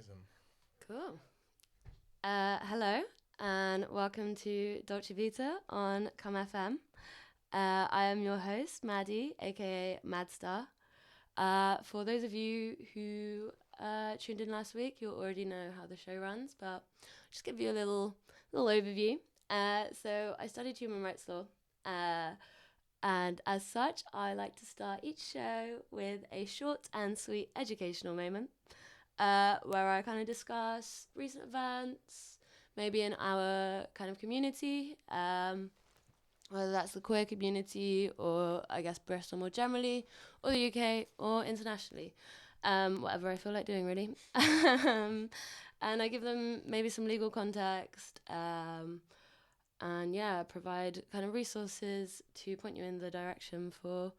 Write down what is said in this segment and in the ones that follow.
Amazing. Cool. Hello and welcome to Dolce Vita on K.U.M FM. I am your host, Maddie, aka Madstar. For those of you who tuned in last week, you'll already know how the show runs, but just give you a little overview. So I studied human rights law, and as such, I like to start each show with a short and sweet educational moment where I kind of discuss recent events, maybe in our kind of community, whether that's the queer community or I guess Bristol more generally, or the UK or internationally. Whatever I feel like doing, really. And I give them maybe some legal context, and yeah, provide kind of resources to point you in the direction for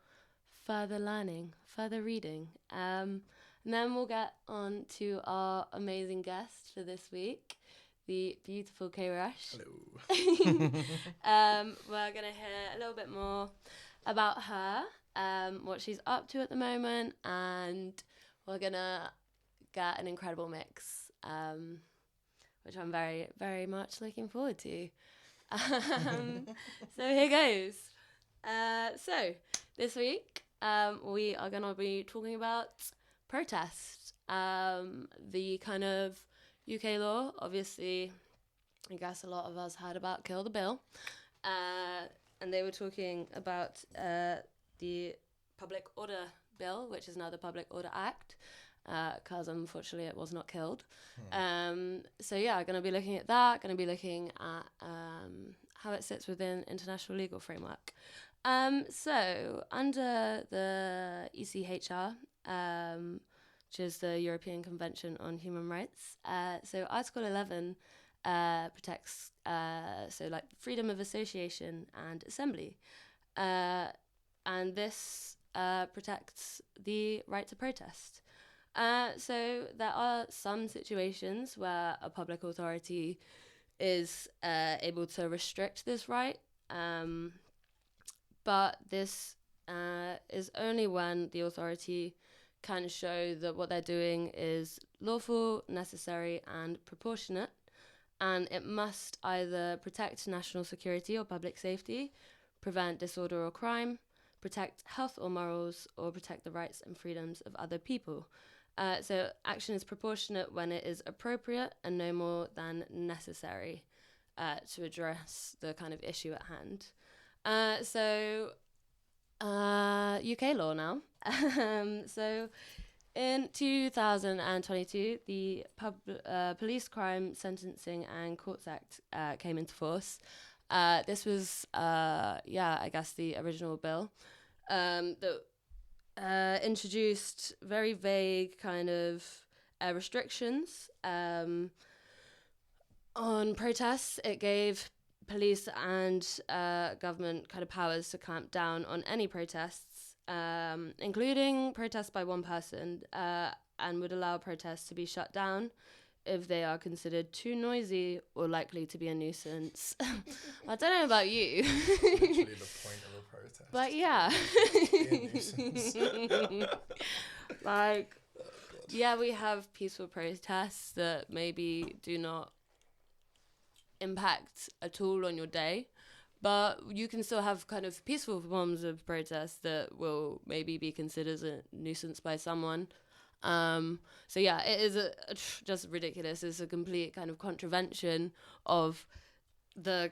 further learning, further reading. And then we'll get on to our amazing guest for this week, the beautiful K. Rush. Hello. We're going to hear a little bit more about her, what she's up to at the moment, and we're going to get an incredible mix, which I'm very, very much looking forward to. So here goes. So this week, we are going to be talking about protest. The kind of UK law, obviously, I guess a lot of us heard about Kill the Bill. And they were talking about the Public Order Bill, which is now the Public Order Act, because unfortunately it was not killed. So yeah, going to be looking at that, going to be looking at how it sits within international legal framework. So under the ECHR, which is the European Convention on Human Rights, so Article 11 protects so like freedom of association and assembly, and this protects the right to protest. So there are some situations where a public authority is able to restrict this right, but this is only when the authority can show that what they're doing is lawful, necessary, and proportionate, and it must either protect national security or public safety, prevent disorder or crime, protect health or morals, or protect the rights and freedoms of other people. So action is proportionate when it is appropriate and no more than necessary to address the kind of issue at hand. UK law now. So in 2022, the Police Crime Sentencing and Courts Act came into force. This was, I guess the original bill that introduced very vague kind of restrictions on protests. It gave police and government kind of powers to clamp down on any protests, including protests by one person, and would allow protests to be shut down if they are considered too noisy or likely to be a nuisance. I don't know about you. Literally the point of a protest. But yeah. Be a nuisance. Like, yeah, we have peaceful protests that maybe do not impact at all on your day, but you can still have kind of peaceful forms of protest that will maybe be considered as a nuisance by someone. So yeah, it is just ridiculous. It's a complete kind of contravention of the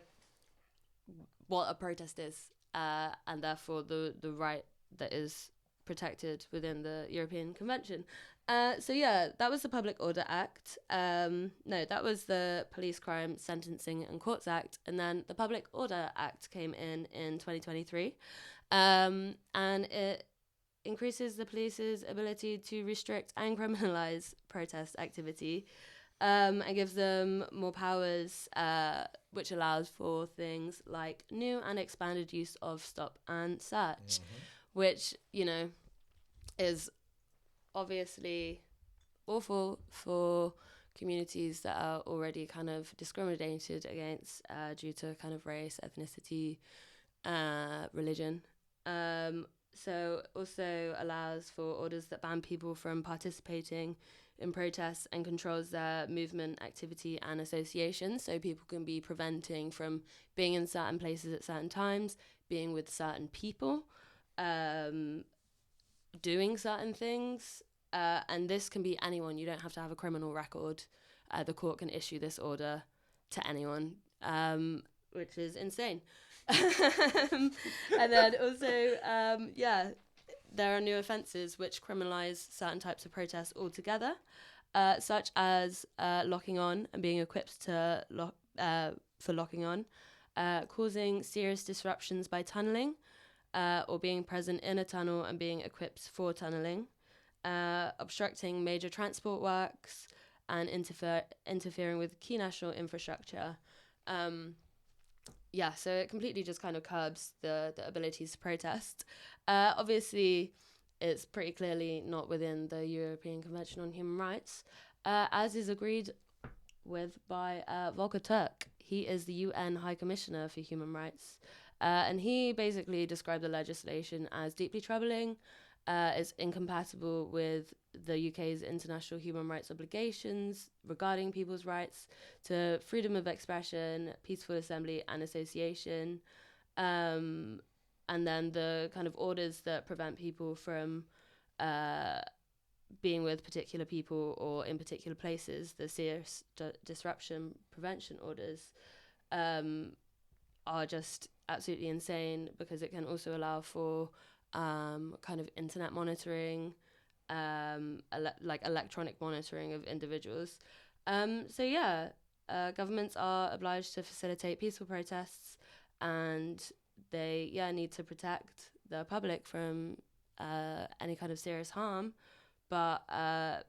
what a protest is, and therefore the right that is protected within the European Convention. So yeah, that was the Public Order Act. No, that was the Police Crime Sentencing and Courts Act, and then the Public Order Act came in 2023, and it increases the police's ability to restrict and criminalize protest activity, and gives them more powers, which allows for things like new and expanded use of stop and search, which, you know, is obviously awful for communities that are already kind of discriminated against due to kind of race, ethnicity, religion. So also allows for orders that ban people from participating in protests and controls their movement, activity, and association. So people can be preventing from being in certain places at certain times, being with certain people, doing certain things. And this can be anyone. You don't have to have a criminal record. The court can issue this order to anyone, which is insane. And then also, there are new offences which criminalise certain types of protests altogether, such as locking on and being equipped to for locking on, causing serious disruptions by tunnelling, or being present in a tunnel and being equipped for tunnelling, obstructing major transport works, and interfering with key national infrastructure. So it completely just kind of curbs the abilities to protest. Obviously, it's pretty clearly not within the European Convention on Human Rights, as is agreed with by Volker Turk. He is the UN High Commissioner for Human Rights. And he basically described the legislation as deeply troubling. It's incompatible with the UK's international human rights obligations regarding people's rights to freedom of expression, peaceful assembly and association, and then the kind of orders that prevent people from being with particular people or in particular places, the serious disruption prevention orders, are just absolutely insane, because it can also allow for kind of internet monitoring, electronic monitoring of individuals. Governments are obliged to facilitate peaceful protests, and they need to protect the public from any kind of serious harm. But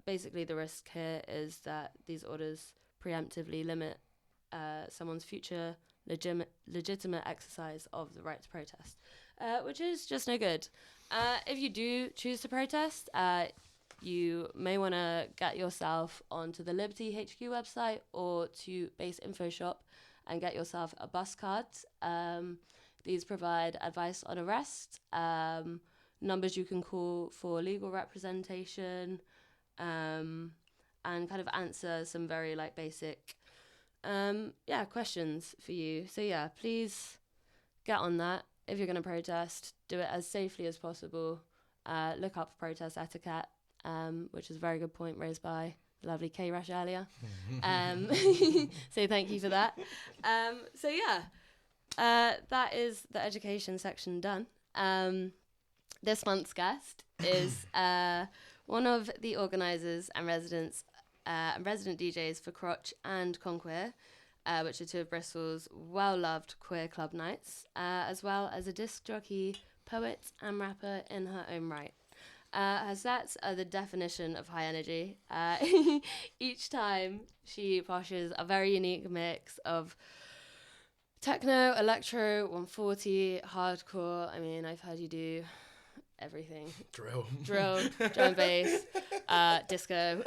basically the risk here is that these orders preemptively limit someone's future legitimate exercise of the right to protest, which is just no good. If you do choose to protest, you may want to get yourself onto the Liberty HQ website or to Base Info Shop and get yourself a bus card. These provide advice on arrest, numbers you can call for legal representation, and kind of answer some very basic questions for you. So please get on that. If you're going to protest, do it as safely as possible. Look up protest etiquette, which is a very good point raised by the lovely K-Rush earlier. So thank you for that. That is the education section done. This month's guest is one of the organisers and resident DJs for Crotch and Conquer, which are two of Bristol's well-loved queer club nights, as well as a disc jockey, poet and rapper in her own right. Her sets are the definition of high energy. Each time she poshes a very unique mix of techno, electro, 140, hardcore. I mean, I've heard you do everything. Drill, drum and bass, disco.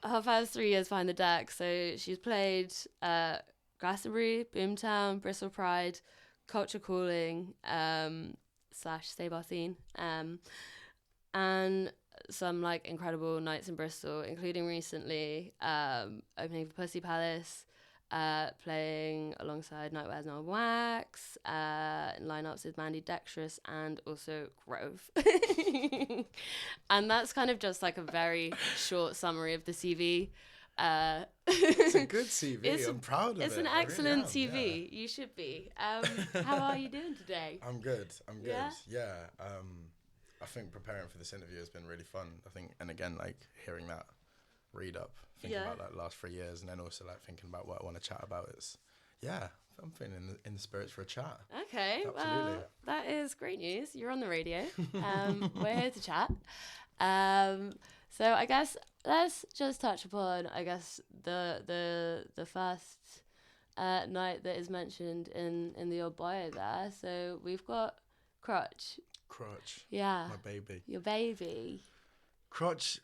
Her first 3 years behind the deck. So she's played Glastonbury, Boomtown, Bristol Pride, Culture Calling, / Stay Bar Scene, and some incredible nights in Bristol, including recently opening for Pussy Palace, playing alongside Nightwear's Noel Wax, in lineups with Mandy Dexterous and also Grove. And that's kind of just a very short summary of the CV. It's a good CV. I'm proud of it. It's an excellent CV. Yeah. You should be. How are you doing today? I'm good. Yeah. I think preparing for this interview has been really fun. I think, and again, hearing that read up, thinking about last 3 years, and then also thinking about what I want to chat about. I'm feeling in the spirits for a chat. Okay, absolutely. Well, that is great news. You're on the radio. We're here to chat. So I guess let's just touch upon the first night that is mentioned in the old bio there. So we've got Crotch. Yeah. My baby. Your baby. Crotch,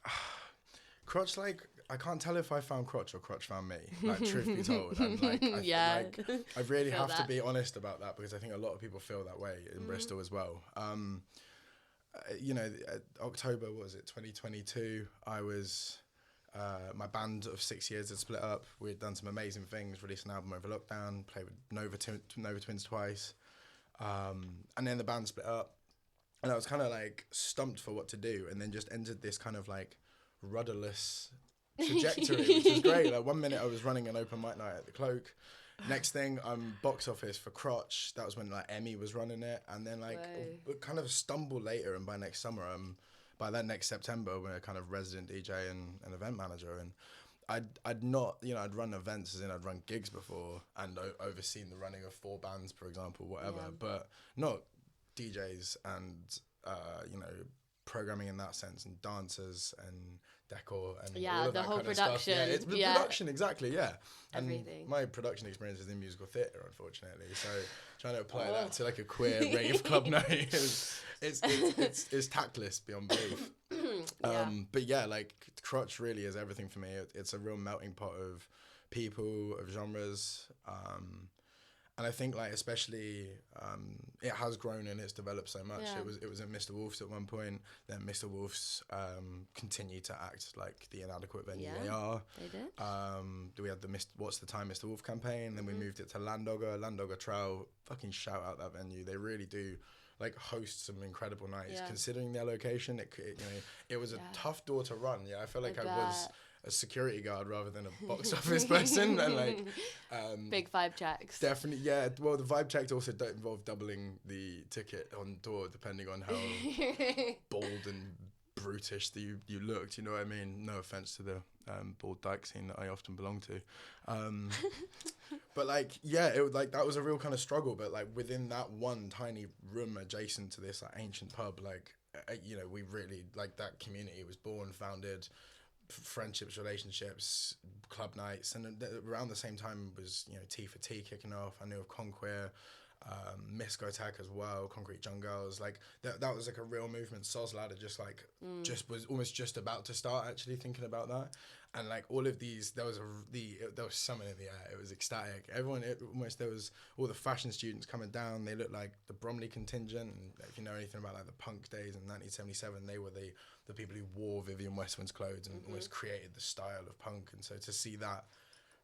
I can't tell if I found Crotch or Crotch found me. Truth be told, I really have to be honest about that, because I think a lot of people feel that way in Bristol as well. October, what was it, 2022, I was, my band of 6 years had split up. We had done some amazing things, released an album over lockdown, played with Nova Twins twice. And then the band split up. And I was kind of like stumped for what to do, and then just entered this kind of like rudderless trajectory, which was great. Like 1 minute I was running an open mic night at the Cloak. Next thing, I'm box office for Crotch. That was when like Emmy was running it, and then like kind of stumble later. And by next summer, by that next September, we're a kind of resident DJ and an event manager. And I'd not, I'd run events, as in I'd run gigs before, and overseen the running of 4 bands, for example, whatever, but not DJs and programming in that sense, and dancers and decor and all of the that whole kind production. of stuff. Yeah, it's the production, exactly. Yeah, everything. And my production experience is in musical theatre, unfortunately. So trying to apply that to like a queer rave club night is tactless beyond belief. But yeah, like Crotch really is everything for me. It's a real melting pot of people, of genres. And I think like especially it has grown and it's developed so much. It was at Mr. Wolf's at one point. Then Mr. Wolf's continued to act like the inadequate venue they are. They did. We had the What's the Time Mr. Wolf campaign. Then we moved it to Landogger Trout. Fucking shout out that venue. They really do like host some incredible nights. Considering their location, it was a tough door to run. Yeah, I feel like I was a security guard rather than a box office person, and like big vibe checks. Definitely, yeah. Well, the vibe checks also don't involve doubling the ticket on tour, depending on how bold and brutish you looked. You know what I mean? No offense to the bald dyke scene that I often belong to, but like, yeah, it was like that was a real kind of struggle. But like within that one tiny room adjacent to this like ancient pub, like we really like that community was born, founded. Friendships, relationships, club nights, and around the same time was T for T kicking off. I knew of Conquer, Miscotac as well, Concrete Jungles. Like that was like a real movement. Soz Ladder just was almost just about to start actually thinking about that, and like all of these, there was something in the air. It was ecstatic. There was all the fashion students coming down. They looked like the Bromley contingent, and if you know anything about like the punk days in 1977, they were the people who wore Vivienne Westwood's clothes and almost created the style of punk. And so to see that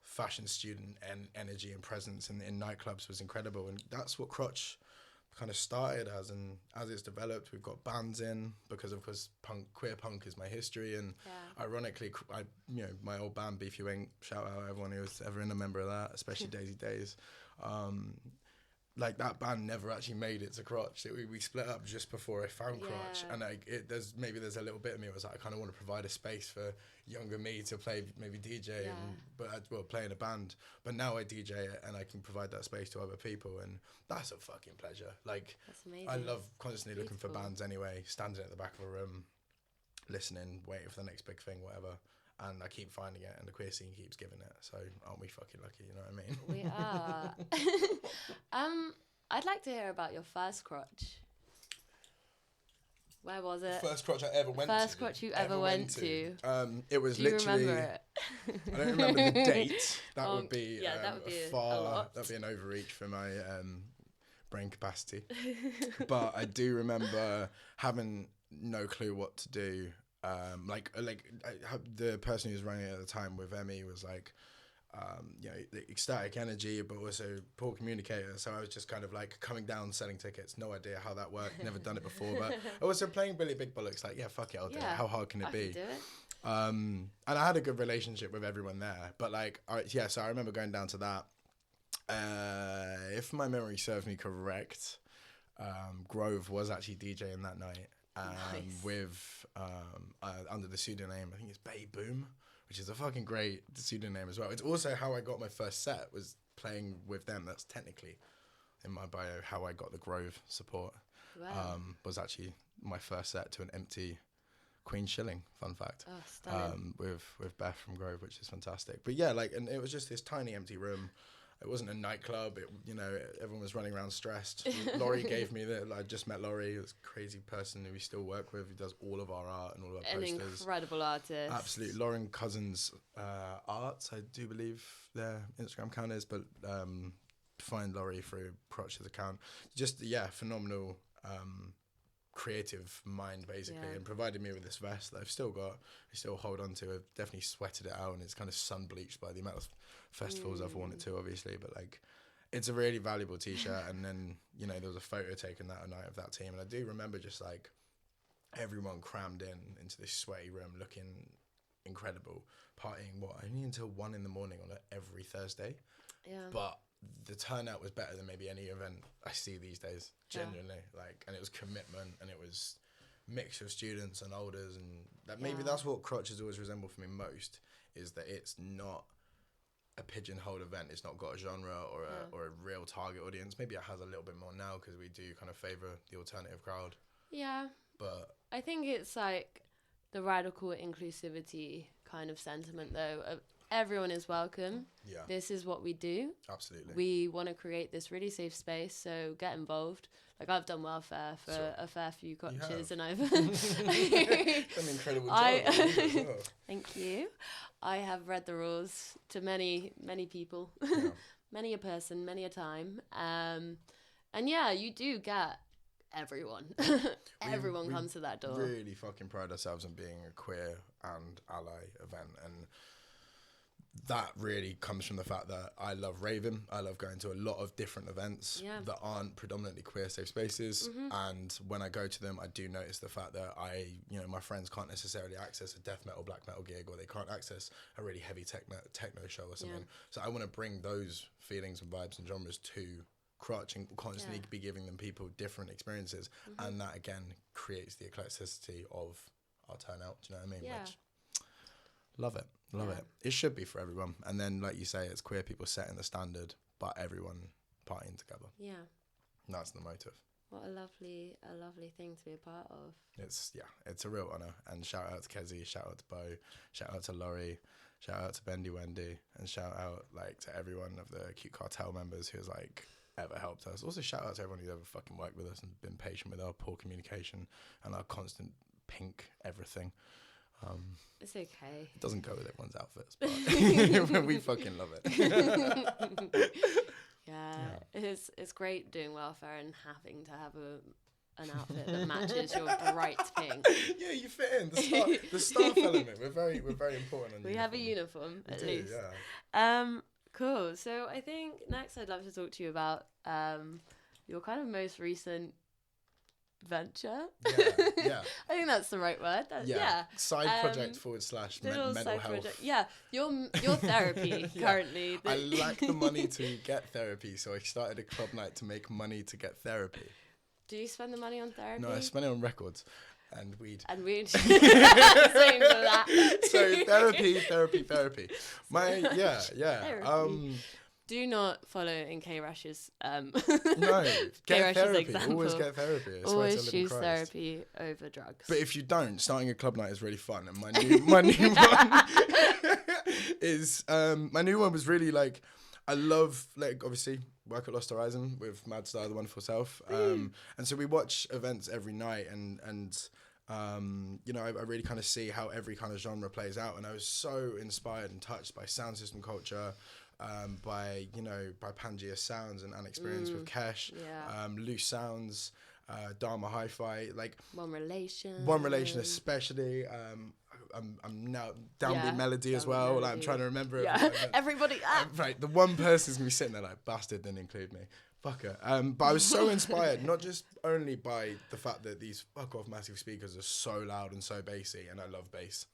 fashion student and energy and presence in nightclubs was incredible. And that's what Crotch kind of started as. And as it's developed, we've got bands in, because of course queer punk is my history. And ironically, my old band Beef You Ain't, shout out everyone who was ever in a member of that, especially Daisy Days. Like that band never actually made it to Crotch. We split up just before I found Crotch, and like there's a little bit of me was like, I kind of want to provide a space for younger me to play, maybe DJ, play in a band. But now I DJ it, and I can provide that space to other people, and that's a fucking pleasure. Like that's amazing. I love constantly looking for bands anyway, standing at the back of a room, listening, waiting for the next big thing, whatever. And I keep finding it, and the queer scene keeps giving it. So aren't we fucking lucky? You know what I mean? We are. I'd like to hear about your first Crotch. Where was it? First Crotch I ever went to. First Crotch you ever went to. It was literally. Do you remember it? I don't remember the date. That would be that would be that'd be an overreach for my brain capacity. But I do remember having no clue what to do. The person who was running it at the time with Emmy was like, the ecstatic energy, but also poor communicator. So I was just kind of like coming down, selling tickets. No idea how that worked. Never done it before. But also playing Billy Big Bollocks. Like, yeah, fuck it, I'll do it. How hard can it be? Can do it. And I had a good relationship with everyone there. But like, so I remember going down to that. If my memory serves me correct, Grove was actually DJing that night. Nice. With under the pseudonym, I think it's Bay Boom, which is a fucking great pseudonym as well. It's also how I got my first set, was playing with them. That's technically in my bio how I got the Grove support. Wow. Was actually my first set to an empty Queen Shilling, fun fact. Oh, stunning. With Beth from Grove, which is fantastic. But yeah, like, and it was just this tiny empty room. It wasn't a nightclub. Everyone was running around stressed. Laurie gave me I just met Laurie, this crazy person who we still work with, who does all of our art and all of our posters. An incredible artist. Absolutely. Lauren Cousins Arts, I do believe their Instagram account is, but find Laurie through Crotch's account. Just, phenomenal creative mind basically, and provided me with this vest that I still hold on to. I've definitely sweated it out, and it's kind of sun bleached by the amount of festivals I've worn it to, obviously, but like it's a really valuable t-shirt. And then, you know, there was a photo taken that night of that team, and I do remember just like everyone crammed into this sweaty room looking incredible, partying only until 1 a.m. on every Thursday. But the turnout was better than maybe any event I see these days, genuinely. Like, and it was commitment, and it was mix of students and elders, and that maybe that's what Crotch has always resembled for me most, is that it's not a pigeonholed event. It's not got a genre or a real target audience. Maybe it has a little bit more now because we do kind of favour the alternative crowd. Yeah. But I think it's like the radical inclusivity kind of sentiment, though, of everyone is welcome. Yeah. This is what we do. Absolutely. We want to create this really safe space, so get involved. Like, I've done welfare for a fair few crotches, and I've done an incredible job. Thank you. I have read the rules to many people, many a person, many a time. And yeah, you do get everyone. Everyone comes to that door. We really fucking pride ourselves on being a queer and ally event, and that really comes from the fact that I love raving. I love going to a lot of different events that aren't predominantly queer safe spaces. And when I go to them, I do notice the fact that my friends can't necessarily access a death metal, black metal gig, or they can't access a really heavy techno show or something. So I want to bring those feelings and vibes and genres to Crotch and constantly be giving them people different experiences. And that again creates the eclecticity of our turnout. Do you know what I mean? Which, love it. Love it. It should be for everyone. And then, like you say, it's queer people setting the standard, but everyone partying together. Yeah. And that's the motive. What a lovely thing to be a part of. It's a real honour. And shout out to Kezi, shout out to Bo, shout out to Laurie, shout out to Bendy Wendy, and shout out to everyone of the Cute Cartel members who's ever helped us. Also shout out to everyone who's ever fucking worked with us and been patient with our poor communication and our constant pink everything. It's okay. It doesn't go with everyone's outfits, but we fucking love it. It's great doing welfare and having to have an outfit that matches your bright pink. Yeah, you fit in the staff element. We're very important. On we have a uniform at least. Yeah. Cool. So I think next I'd love to talk to you about your kind of most recent venture. Yeah. I think that's the right word. Side project / mental health. Project. Yeah, your therapy currently. I lack the money to get therapy, so I started a club night to make money to get therapy. Do you spend the money on therapy? No, I spend it on records and weed. And weed. Same for that. So therapy. Therapy. Do not follow in K-Rash's no, get therapy. Example. Always get therapy. Always choose therapy over drugs. But if you don't, starting a club night is really fun. And my new one is my new one was really I love obviously work at Lost Horizon with Mad Star, the Wonderful Self, and so we watch events every night, and I really kind of see how every kind of genre plays out, and I was so inspired and touched by sound system culture. By Pangea Sounds and Experience with Kesh, Loose Sounds, Dharma Hi-Fi, One Relation especially. I'm now Downbeat Melody as well. Melody. I'm trying to remember it. Everybody. Right, the one person's gonna be sitting there bastard, didn't include me. Fuck her. But I was so inspired, not just only by the fact that these fuck off massive speakers are so loud and so bassy, and I love bass,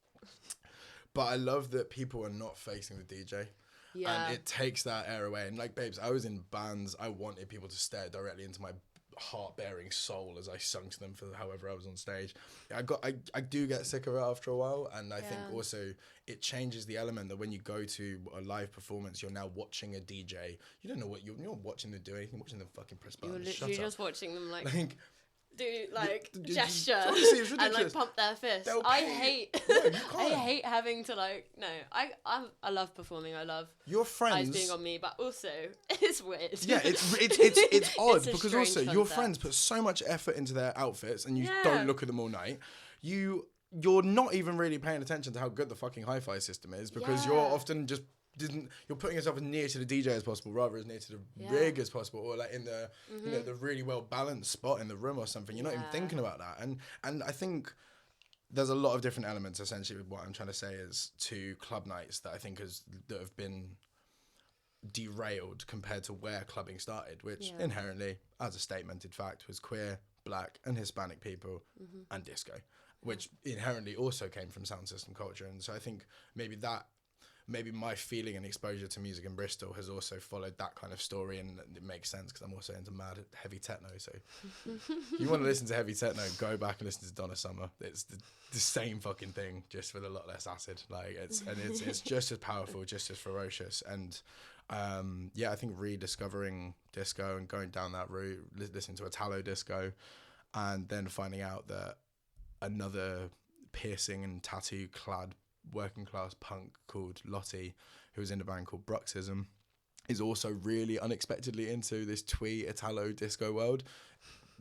but I love that people are not facing the DJ. Yeah. And it takes that air away. And babes, I was in bands. I wanted people to stare directly into my heart-bearing soul as I sung to them for however I was on stage. I do get sick of it after a while. And I think also it changes the element that when you go to a live performance, you're now watching a DJ. You don't know what you're watching them do anything. You're watching them fucking press buttons. You're literally just watching them do gesture and pump their fist. I hate having to I love performing. I love your friends eyes being on me, but also it's weird. Yeah, it's odd because also your friends put so much effort into their outfits and you don't look at them all night. You're not even really paying attention to how good the fucking hi-fi system is because you're often just you're putting yourself as near to the DJ as possible, rather as near to the rig as possible, or like in the you know, the really well balanced spot in the room or something. You're not even thinking about that, and I think there's a lot of different elements. Essentially, what I'm trying to say is to club nights that I think that have been derailed compared to where clubbing started, which inherently, as a statemented fact, was queer, black, and Hispanic people, and disco, which inherently also came from sound system culture. And so I think maybe my feeling and exposure to music in Bristol has also followed that kind of story, and it makes sense because I'm also into mad heavy techno. So if you want to listen to heavy techno, go back and listen to Donna Summer. It's the same fucking thing, just with a lot less acid. Like it's just as powerful, just as ferocious. And I think rediscovering disco and going down that route, listening to Italo disco, and then finding out that another piercing and tattoo clad working class punk called Lottie, who was in a band called Bruxism, is also really unexpectedly into this twee Italo disco world.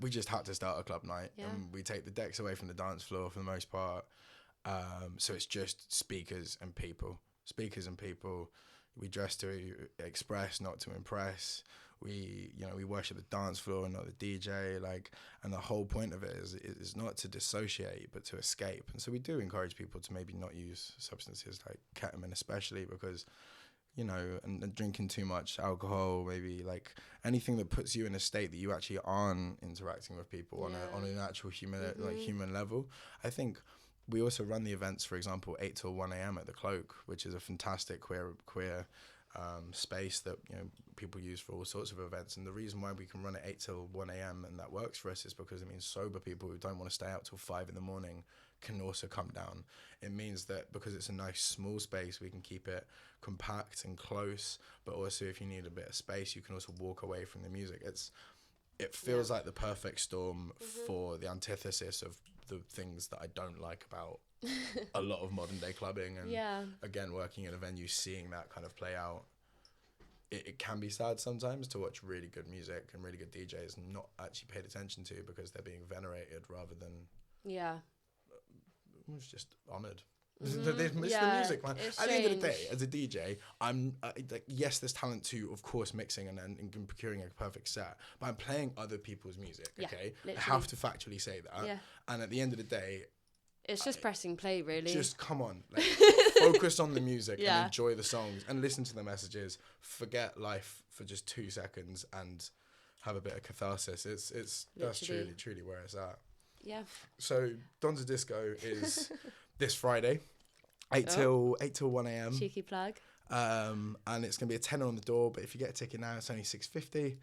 We just had to start a club night, and we take the decks away from the dance floor for the most part. So it's just speakers and people. We dress to express, not to impress. We worship the dance floor and not the DJ. And the whole point of it is not to dissociate, but to escape. And so we do encourage people to maybe not use substances like K.U.M, especially because, and drinking too much alcohol, maybe like anything that puts you in a state that you actually aren't interacting with people on an actual human level. I think we also run the events, for example, 8 till 1 a.m. at the Cloak, which is a fantastic queer space that people use for all sorts of events. And the reason why we can run at 8 till 1 a.m. and that works for us is because it means sober people who don't want to stay out till 5 in the morning can also come down. It means that because it's a nice small space, we can keep it compact and close, but also if you need a bit of space, you can also walk away from the music. It feels like the perfect storm for the antithesis of the things that I don't like about a lot of modern day clubbing. And again, working in a venue, seeing that kind of play out, it can be sad sometimes to watch really good music and really good DJs not actually paid attention to because they're being venerated rather than it's just honoured. It's the music, man. At the end of the day, as a DJ, I'm yes, there's talent to, of course, mixing and procuring a perfect set, but I'm playing other people's music. Okay, literally. I have to factually say that. Yeah. And at the end of the day, it's just pressing play, really. Just come on, focus on the music and enjoy the songs and listen to the messages. Forget life for just 2 seconds and have a bit of catharsis. That's truly where it's at. Yeah. So Don's Disco is this Friday, 8 till 1 a.m. Cheeky plug. And it's gonna be a tenner on the door, but if you get a ticket now, it's only $6.50.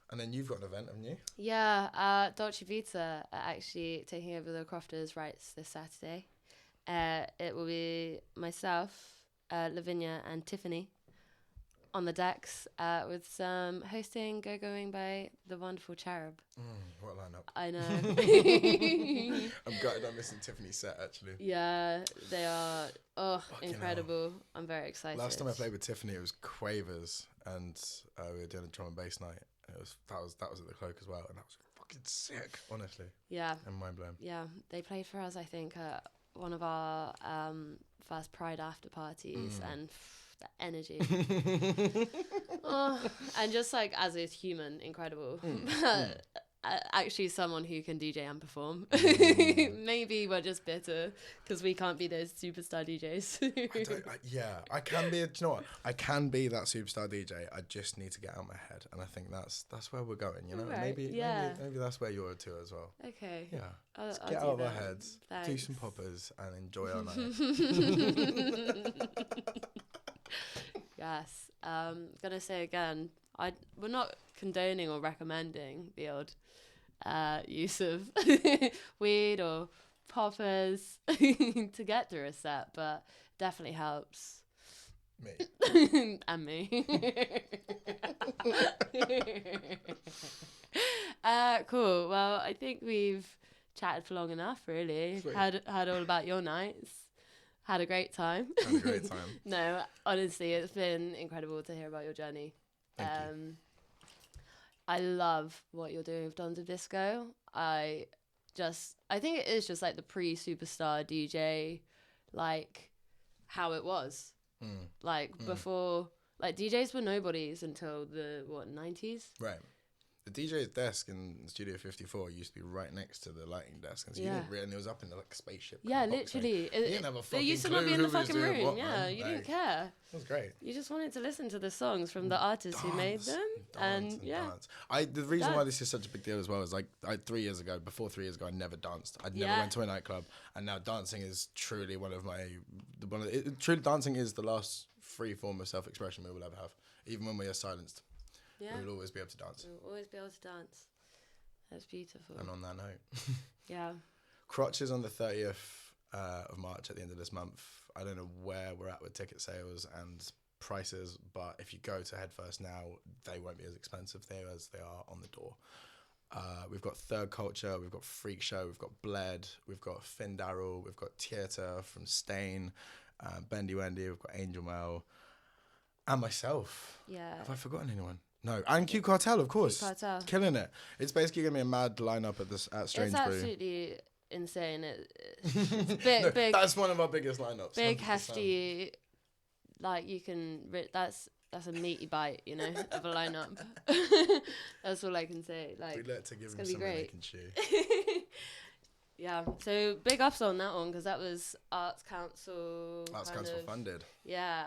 And then you've got an event, haven't you? Yeah, Dolce Vita are actually taking over the Crofters' rights this Saturday. It will be myself, Lavinia, and Tiffany on the decks with some hosting going by the wonderful Cherub. What a lineup. I know. I'm gutted I'm missing Tiffany's set, actually. Yeah, they are incredible. I'm very excited. Last time I played with Tiffany, it was Quavers, and we were doing a drum and bass night. And that was at the Cloak as well, and that was fucking sick, honestly. Yeah. And mind blown. Yeah, they played for us, I think, at one of our first Pride after parties, and the energy. And just like as a human, incredible. Actually someone who can DJ and perform. Maybe we're just bitter because we can't be those superstar DJs. I can be. Do you know what? I can be that superstar DJ. I just need to get out of my head, and I think that's where we're going. You know, right. maybe that's where you're to as well. Okay. Yeah. I'll get out of our heads, Thanks. do some poppers, and enjoy our night. Yes. Gonna say again, we're not condoning or recommending the old use of weed or poppers to get through a set, but definitely helps. Me. And me. Cool. Well, I think we've chatted for long enough, really. Sweet. Heard all about your nights. Had a great time. No, honestly, it's been incredible to hear about your journey. Thank you. I love what you're doing with Dons of Disco. I think it is just like the pre-superstar DJ, like how it was. Mm. Like before, like DJs were nobodies until the 90s. Right. The DJ's desk in Studio 54 used to be right next to the lighting desk, and so you didn't and it was up in the like spaceship. Yeah, kind of box, literally. you didn't have a fucking It used to clue not be in the who was fucking doing room. what, Yeah, man. you Like, didn't care. It was great. You just wanted to listen to the songs from the artists who made them, Dance. The reason why this is such a big deal as well is like before 3 years ago, I never danced. I'd never went to a nightclub, and now dancing is truly truly dancing is the last free form of self-expression we will ever have. Even when we are silenced, we will always be able to dance. We'll always be able to dance. That's beautiful. And on that note, yeah. Crotch is on the 30th of March at the end of this month. I don't know where we're at with ticket sales and prices, but if you go to Headfirst now, they won't be as expensive there as they are on the door. We've got Third Culture, we've got Freak Show, we've got Bled, we've got Finn Darrell, we've got Theatre from Stain, Bendy Wendy, we've got Angel Mel, and myself. Yeah. Have I forgotten anyone? No, and Q Cartel, of course. Q Cartel. Killing it. It's basically going to be a mad lineup at Strange Brew. It's absolutely insane. It's big, no, big. That's one of our biggest lineups. Big, 100%. hefty, like you can, that's a meaty bite, you know, of a lineup. That's all I can say. Like, we let to give it's them gonna be something great. they can chew. Yeah, so big ups on that one because that was Arts Council. Arts Council funded. Yeah.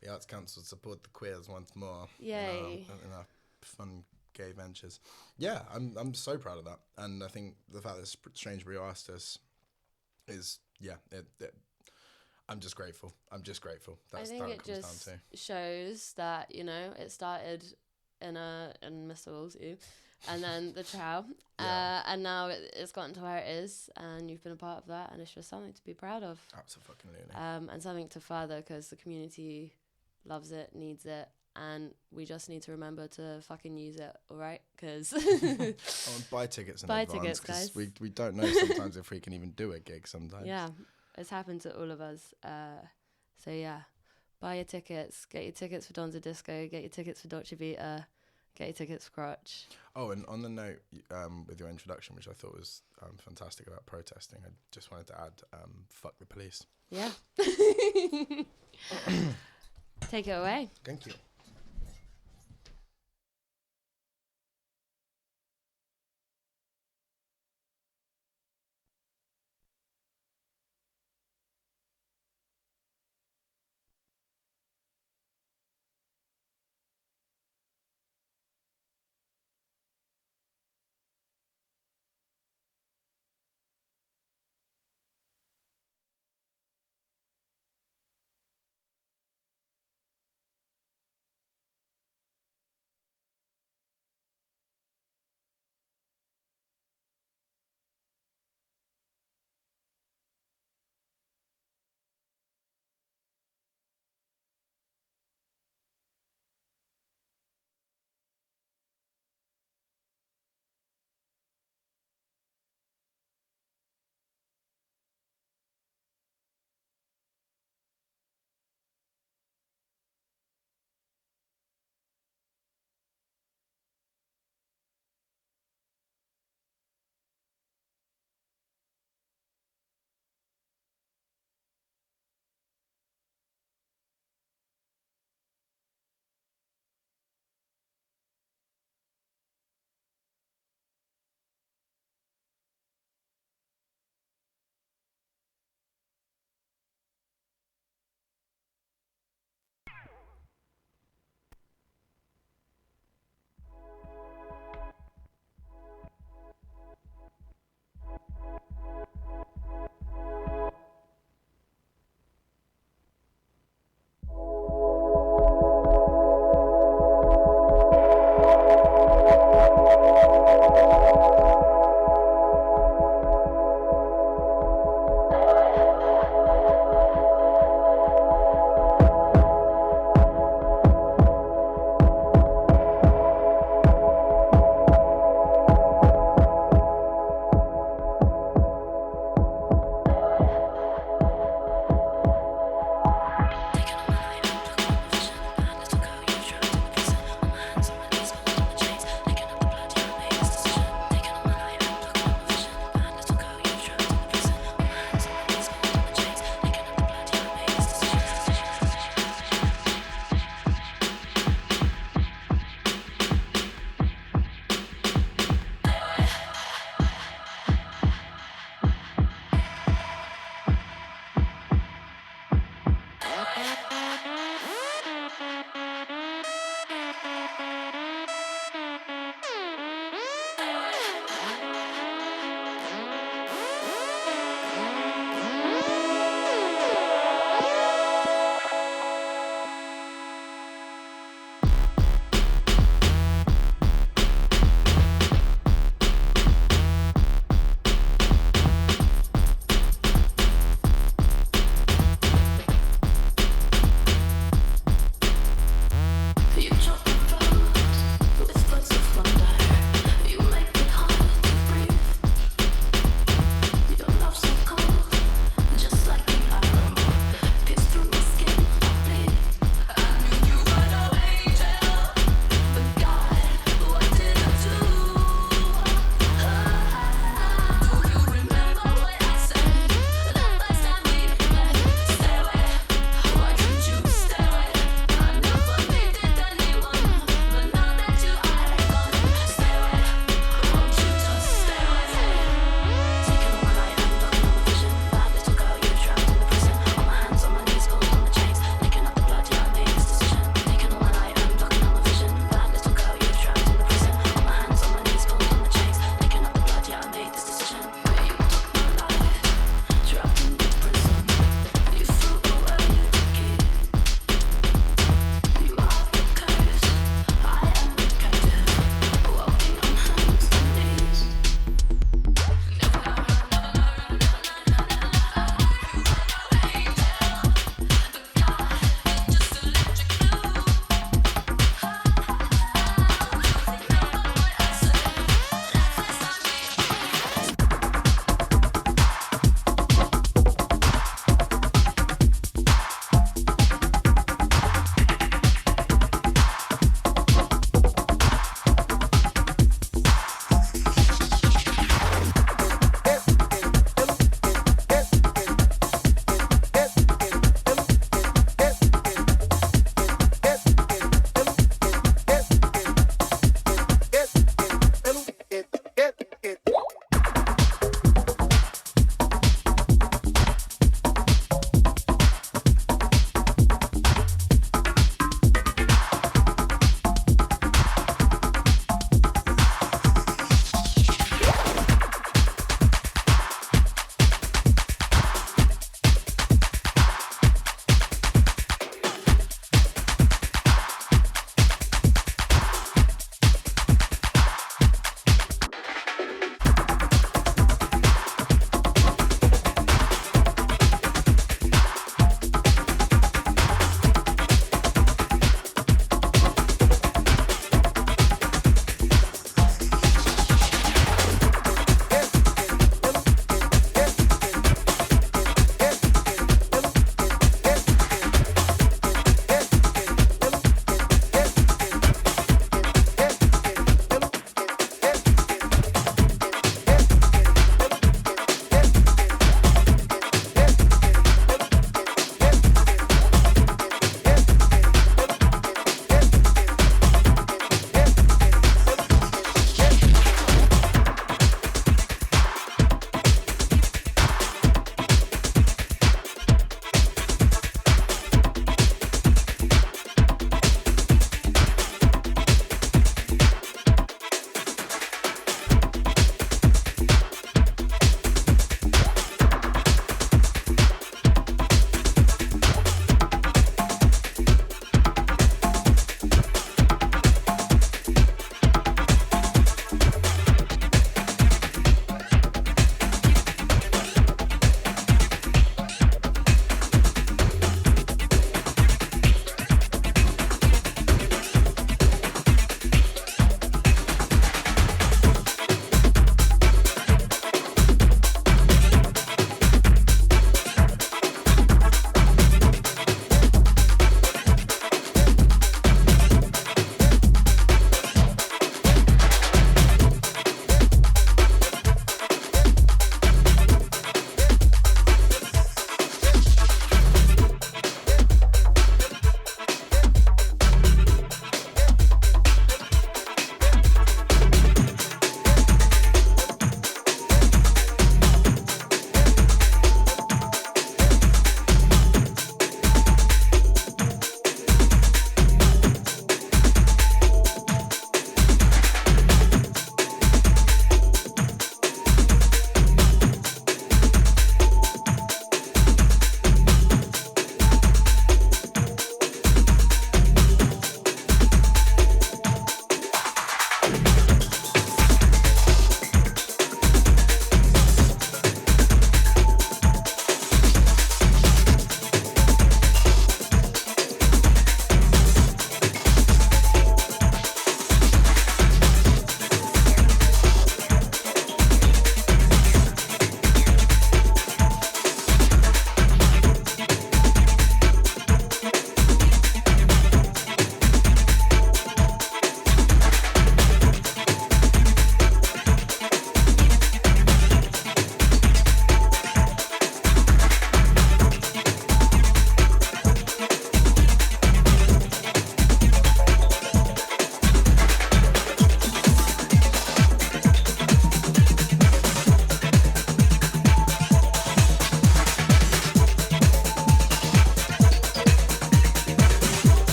The Arts Council support the queers once more. Yay. In our fun gay ventures. Yeah, I'm so proud of that. And I think the fact that Strange Brew asked us is, I'm just grateful. That's I think it just shows that, you know, it started in Mr. Wolsey and then the Trow. And now it's gotten to where it is and you've been a part of that and it's just something to be proud of. Absolutely. And something to further because the community loves it, needs it, and we just need to remember to fucking use it, all right? Because buy tickets in buy advance, tickets, guys. We don't know sometimes if we can even do a gig sometimes. Yeah, it's happened to all of us. So yeah, buy your tickets. Get your tickets for Donza Disco. Get your tickets for Dolce Vita. Get your tickets for Crotch. Oh, and on the note with your introduction, which I thought was fantastic about protesting, I just wanted to add, fuck the police. Yeah. Take it away. Thank you.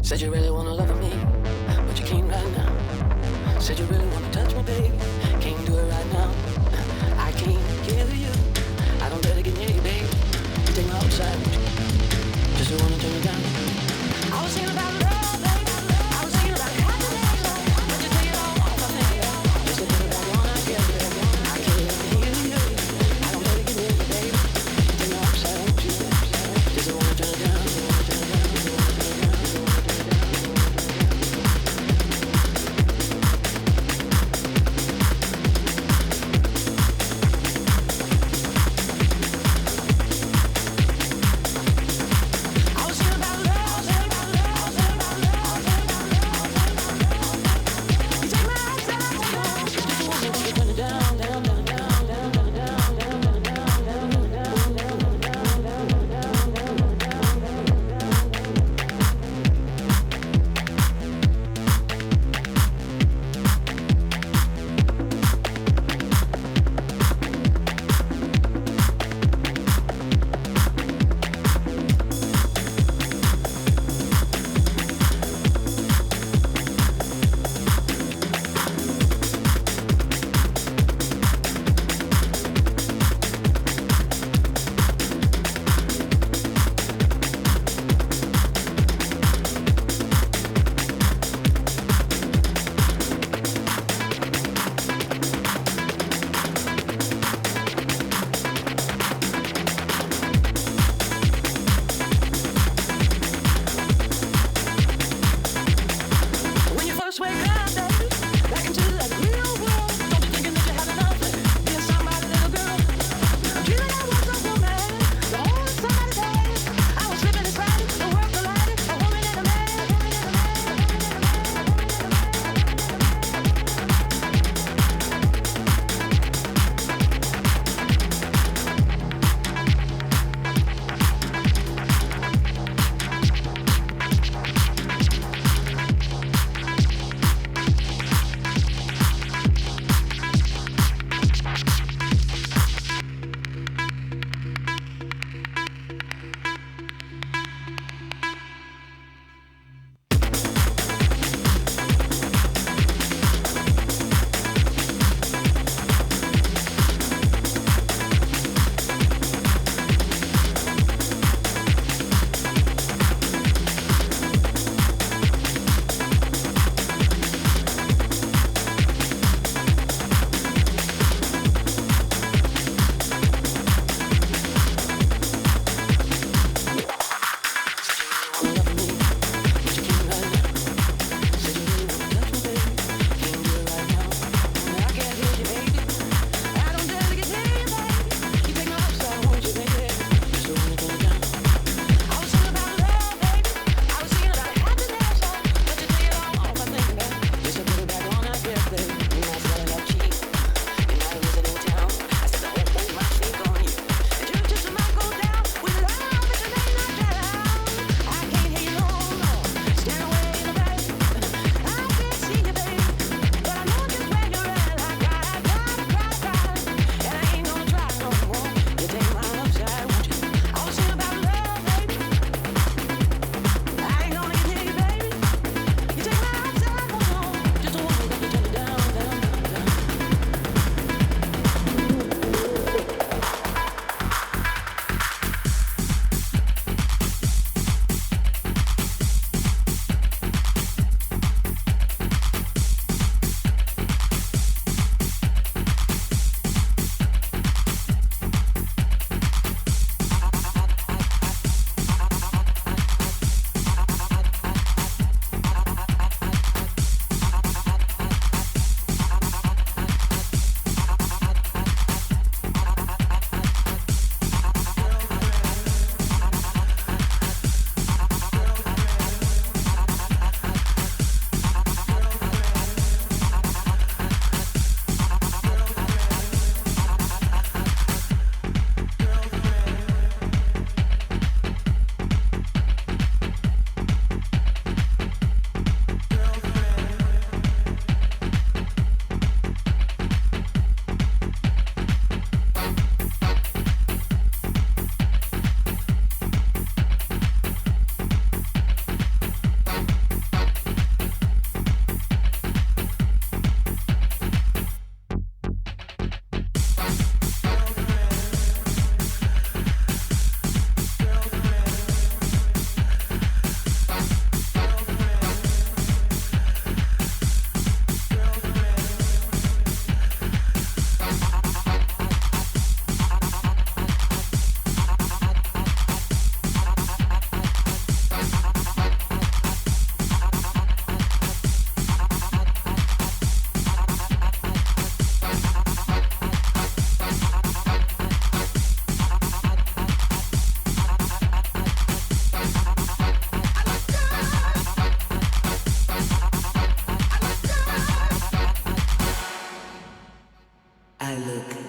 Said you really wanna love me, but you can't right now. Said you really wanna touch me, babe, can't do it right now. I can't kill you, I don't better get near you, babe. You take me outside, just to wanna turn you down. I was thinking about love, babe. I was thinking about happiness, but you take it all off of me. Just to put it back on again, babe. I can't hear you, I don't better get near you, babe. You take me outside, just to wanna turn you down.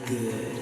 good.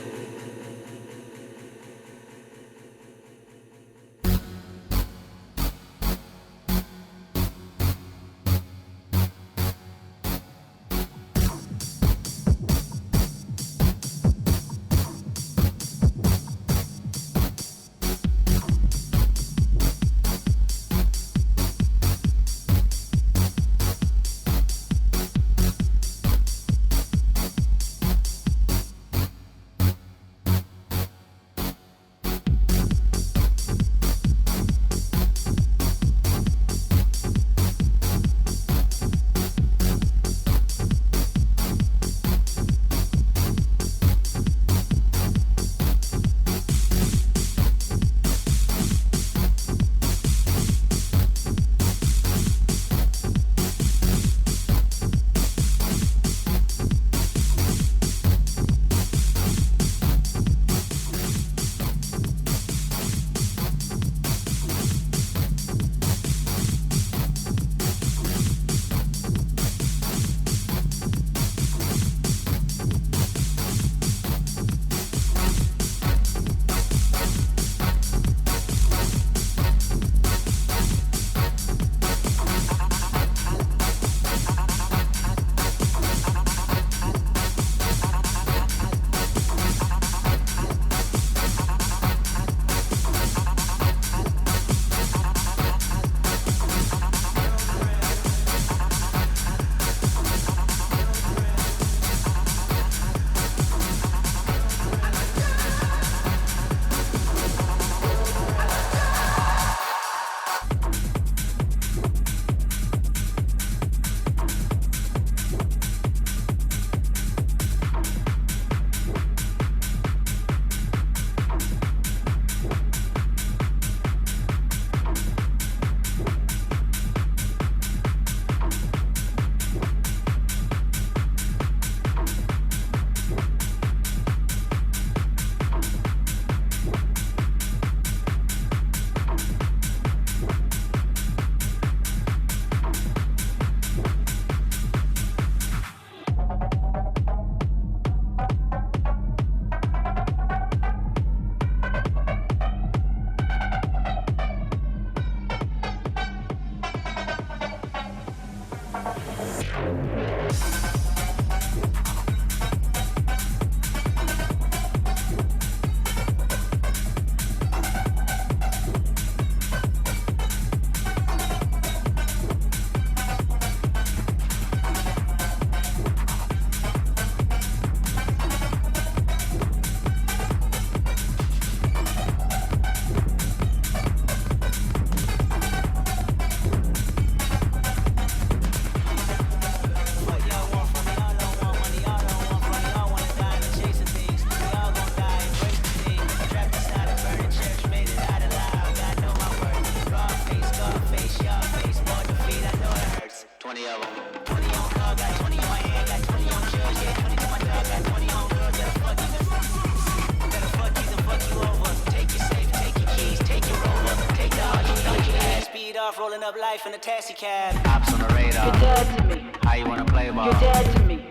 Rolling up life in a taxi cab. Ops on the radar. You're dead to me. How you wanna play ball? You're dead to me.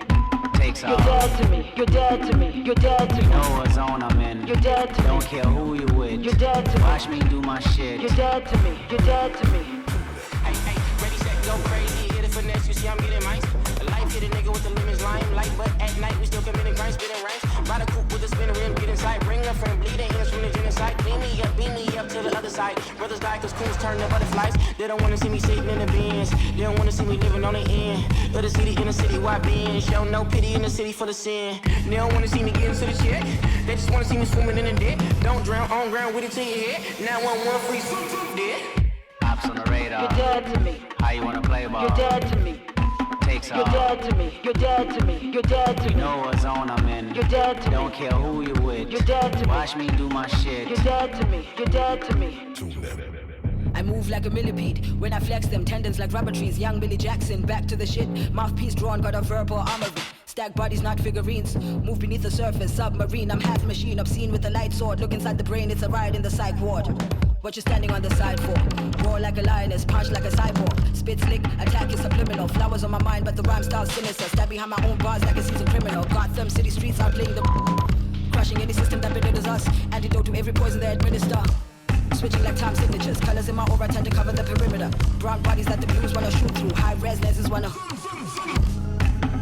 Takes You're off. dead to me. You're dead to me. You're dead to You me. know what zone I'm in. You're dead to me. Don't care who you with. You're dead to me. Watch me do my shit. You're dead to me. You're dead to me. Hey, hey, ready, set, go crazy. Hit it finesse, you see I'm getting mice. Life hit a nigga with the lemons, lime light, but at night we still committing crimes, spitting rhymes. Ride a coupe with a spinner rim, get inside. Bring a friend, bleeding hands from the genocide. Beam me up to the other side. Brothers die cause coons turn to butterflies. They don't wanna see me sitting in the bins. They don't wanna see me living on the end of the city in the city wide bin. Show no pity in the city for the sin. They don't wanna see me getting to the check. They just wanna see me swimming in the debt. Don't drown on ground with it to your head. 911 free dead. Ops on the radar. You're dead to me. How you wanna play ball? You're dead to me. Takes You're off. dead to me. You're dead to me. You're dead to You me. know what zone I'm in. You're dead to me. Don't care who you with. You're dead to me. Watch me do my shit. You're dead to me. You're dead to me. I move like a millipede. When I flex them tendons like rubber trees. Young Billy Jackson, back to the shit. Mouthpiece drawn, got a verbal armory. Stack bodies, not figurines. Move beneath the surface, submarine. I'm half machine, obscene with a light sword. Look inside the brain, it's a riot in the psych ward. What you standing on the side for? Roar like a lioness, punch like a cyborg. Spit slick, attack is subliminal. Flowers on my mind, but the rhyme style sinister. Stab behind my own bars like a seasoned criminal. Gotham City streets, I'm playing the to every poison they administer. Switching like time signatures, colors in my aura tend to cover the perimeter. Brown bodies that the blues wanna shoot through, high res lenses wanna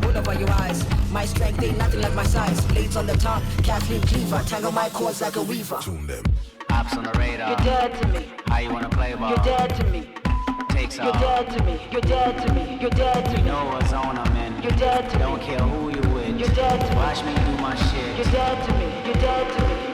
all over your eyes. My strength ain't nothing like my size. Blades on the tongue, Kathleen Cleaver, tangle my cords like a weaver. Ops on the radar. You're dead to me. How you wanna play ball? You're dead to me. Takes You're off. dead to me. You're dead to me. You're dead to You me. know what zone I'm in. You're dead to Don't me. care who you with. You're dead to me. Watch me do my shit. You're dead to me. You're dead to me.